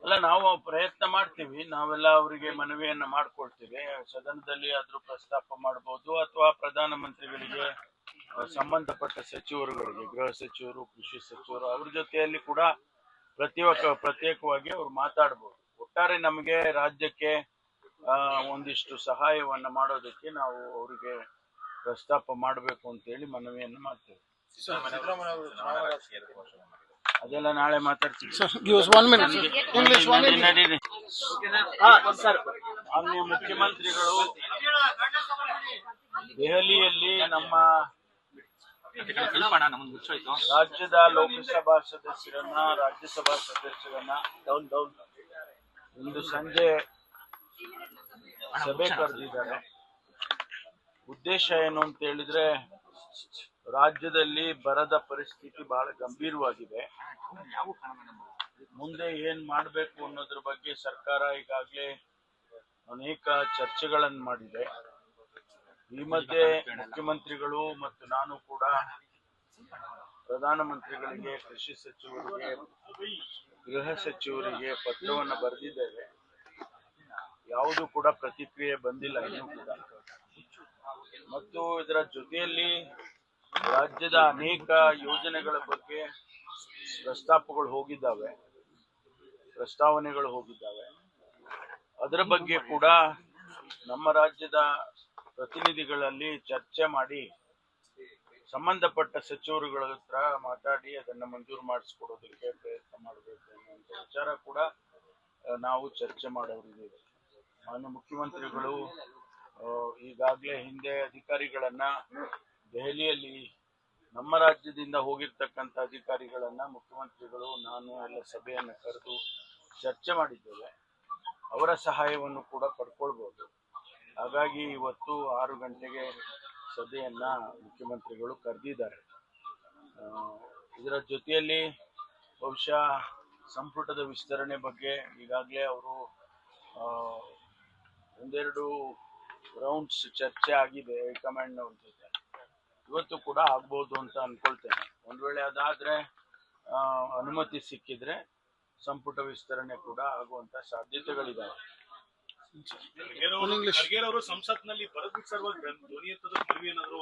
ಅಲ್ಲ, ನಾವು ಪ್ರಯತ್ನ ಮಾಡ್ತೀವಿ. ನಾವೆಲ್ಲ ಅವರಿಗೆ ಮನವಿಯನ್ನ ಮಾಡ್ಕೊಳ್ತೀವಿ. ಸದನದಲ್ಲಿ ಆದ್ರೂ ಪ್ರಸ್ತಾಪ ಮಾಡಬಹುದು, ಅಥವಾ ಪ್ರಧಾನಮಂತ್ರಿಗಳಿಗೆ ಸಂಬಂಧಪಟ್ಟ ಸಚಿವರುಗಳಿಗೆ, ಗೃಹ ಸಚಿವರು, ಕೃಷಿ ಸಚಿವರು, ಅವ್ರ ಜೊತೆಯಲ್ಲಿ ಕೂಡ ಪ್ರತ್ಯೇಕವಾಗಿ ಅವ್ರು ಮಾತಾಡಬಹುದು. ಒಟ್ಟಾರೆ ನಮಗೆ ರಾಜ್ಯಕ್ಕೆ ಒಂದಿಷ್ಟು ಸಹಾಯವನ್ನ ಮಾಡೋದಕ್ಕೆ ನಾವು ಅವರಿಗೆ ಪ್ರಸ್ತಾಪ ಮಾಡಬೇಕು ಅಂತ ಹೇಳಿ ಮನವಿಯನ್ನು ಮಾಡ್ತೇವೆ. ಅದೆಲ್ಲ ನಾಳೆ ಮಾತಾಡ್ತೀವಿ. ಮಾನ್ಯ ಮುಖ್ಯಮಂತ್ರಿಗಳು ದೆಹಲಿಯಲ್ಲಿ ನಮ್ಮ ರಾಜ್ಯದ ಲೋಕಸಭಾ ಸದಸ್ಯರನ್ನ, ರಾಜ್ಯಸಭಾ ಸದಸ್ಯರನ್ನ ಇಂದು ಸಂಜೆ ಸಭೆ ಕರೆದಿದ್ದಾರೆ. ಉದ್ದೇಶ ಏನು ಅಂತ ಹೇಳಿದ್ರೆ, ರಾಜ್ಯದಲ್ಲಿ ಬರದ ಪರಿಸ್ಥಿತಿ ಬಹಳ ಗಂಭೀರವಾಗಿದೆ. ಮುಂದೆ ಏನ್ ಮಾಡಬೇಕು ಅನ್ನೋದ್ರ ಬಗ್ಗೆ ಸರ್ಕಾರ ಈಗಾಗಲೇ ಅನೇಕ ಚರ್ಚೆಗಳನ್ನು ಮಾಡಿದೆ. ಈ ಮಧ್ಯೆ ಮುಖ್ಯಮಂತ್ರಿಗಳು ಮತ್ತು ನಾನು ಕೂಡ ಪ್ರಧಾನಮಂತ್ರಿಗಳಿಗೆ, ಕೃಷಿ ಸಚಿವರಿಗೆ, ಗೃಹ ಸಚಿವರಿಗೆ ಪತ್ರವನ್ನು ಬರೆದಿದ್ದೇವೆ. ಯಾವುದು ಕೂಡ ಪ್ರತಿಕ್ರಿಯೆ ಬಂದಿಲ್ಲ ಇನ್ನೂ ಕೂಡ. ಮತ್ತು ಇದರ ಜೊತೆಯಲ್ಲಿ ರಾಜ್ಯದ ಅನೇಕ ಯೋಜನೆಗಳ ಬಗ್ಗೆ ಪ್ರಸ್ತಾವನೆಗಳು ಹೋಗಿದ್ದಾವೆ. ಅದರ ಬಗ್ಗೆ ಕೂಡ ನಮ್ಮ ರಾಜ್ಯದ ಪ್ರತಿನಿಧಿಗಳಲ್ಲಿ ಚರ್ಚೆ ಮಾಡಿ ಸಂಬಂಧಪಟ್ಟ ಸಚಿವರುಗಳ ಹತ್ರ ಮಾತಾಡಿ ಅದನ್ನ ಮಂಜೂರು ಮಾಡಿಸ್ಕೊಡೋದಕ್ಕೆ ಪ್ರಯತ್ನ ಮಾಡಬೇಕು ಅನ್ನುವಂಥ ವಿಚಾರ ಕೂಡ ನಾವು ಚರ್ಚೆ ಮಾಡೋರಿದ್ದೇವೆ. ಮಾನ್ಯ ಮುಖ್ಯಮಂತ್ರಿಗಳು ಈಗಾಗಲೇ ಹಿಂದೆ ಅಧಿಕಾರಿಗಳನ್ನ ದೆಹಲಿಯಲ್ಲಿ ನಮ್ಮ ರಾಜ್ಯದಿಂದ ಹೋಗಿರ್ತಕ್ಕಂಥ ಅಧಿಕಾರಿಗಳನ್ನ ಮುಖ್ಯಮಂತ್ರಿಗಳು, ನಾನು ಎಲ್ಲ ಸಭೆಯನ್ನು ಕರೆದು ಚರ್ಚೆ ಮಾಡಿದ್ದೇವೆ. ಅವರ ಸಹಾಯವನ್ನು ಕೂಡ ಪಡ್ಕೊಳ್ಬಹುದು. ಹಾಗಾಗಿ ಇವತ್ತು 6 ಗಂಟೆಗೆ ಸಭೆಯನ್ನ ಮುಖ್ಯಮಂತ್ರಿಗಳು ಕರೆದಿದ್ದಾರೆ. ಇದರ ಜೊತೆಯಲ್ಲಿ ಬಹುಶಃ ಸಂಪುಟದ ವಿಸ್ತರಣೆ ಬಗ್ಗೆ ಈಗಾಗಲೇ ಅವರು ಒಂದೆರಡು ರೌಂಡ್ಸ್ ಚರ್ಚೆ ಆಗಿದೆ ಹೈಕಮಾಂಡ್ನವ್ರ ಜೊತೆ. ಇವತ್ತು ಕೂಡ ಆಗ್ಬೋದು ಅಂತ ಅನ್ಕೊಳ್ತೇನೆ. ಒಂದ್ ವೇಳೆ ಅದಾದ್ರೆ ಅನುಮತಿ ಸಿಕ್ಕಿದ್ರೆ ಸಂಪುಟ ವಿಸ್ತರಣೆ ಕೂಡ ಆಗುವಂತ ಸಾಧ್ಯತೆಗಳಿದ್ದಾವೆ. ಸಂಸತ್ನಲ್ಲಿ ಬರದ್ ಸರ್ ಧ್ವನಿ ಎತ್ತದ ಮನವಿ ಏನಾದ್ರು